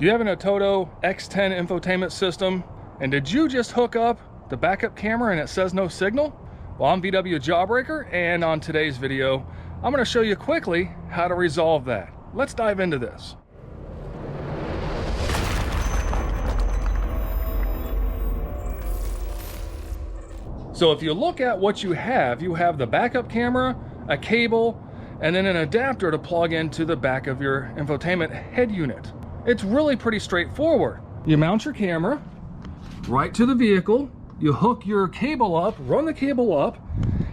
Do you have an Atoto X10 infotainment system? And did you just hook up the backup camera and it says no signal? Well, I'm VWJawbreaker, and on today's video, I'm going to show you quickly how to resolve that. Let's dive into this. So if you look at what you have the backup camera, a cable, and then an adapter to plug into the back of your infotainment head unit. It's really pretty straightforward. You mount your camera right to the vehicle, you hook your cable up, run the cable up,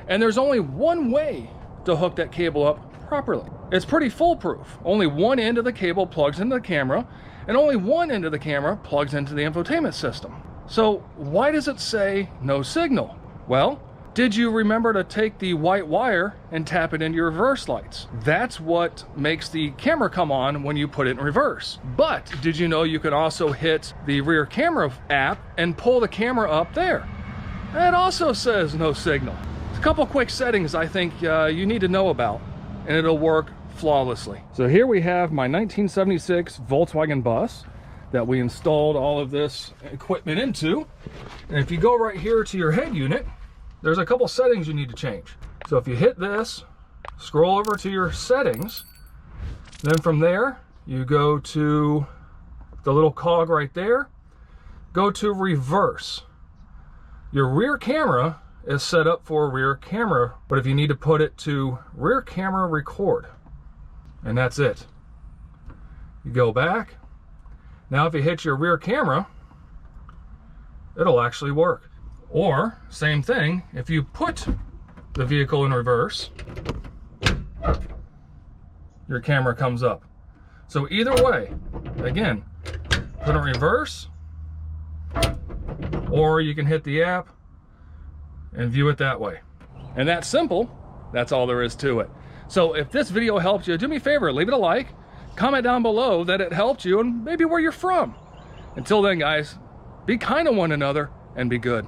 and there's only one way to hook that cable up properly. It's pretty foolproof. Only one end of the cable plugs into the camera, and only one end of the camera plugs into the infotainment system. So why does it say no signal? Well, did you remember to take the white wire and tap it into your reverse lights? That's what makes the camera come on when you put it in reverse. But did you know you can also hit the rear camera app and pull the camera up there? That also says no signal. A couple quick settings I think you need to know about, and it'll work flawlessly. So here we have my 1976 Volkswagen bus that we installed all of this equipment into. And if you go right here to your head unit, there's a couple settings you need to change. So if you hit this, scroll over to your settings, then from there, you go to the little cog right there, go to reverse. Your rear camera is set up for rear camera, but if you need to put it to rear camera record, and that's it. You go back. Now if you hit your rear camera, it'll actually work. Or, same thing, if you put the vehicle in reverse, your camera comes up. So either way, again, put it in reverse, or you can hit the app and view it that way. And that's simple. That's all there is to it. So if this video helped you, do me a favor, leave it a like, comment down below that it helped you and maybe where you're from. Until then, guys, be kind to one another and be good.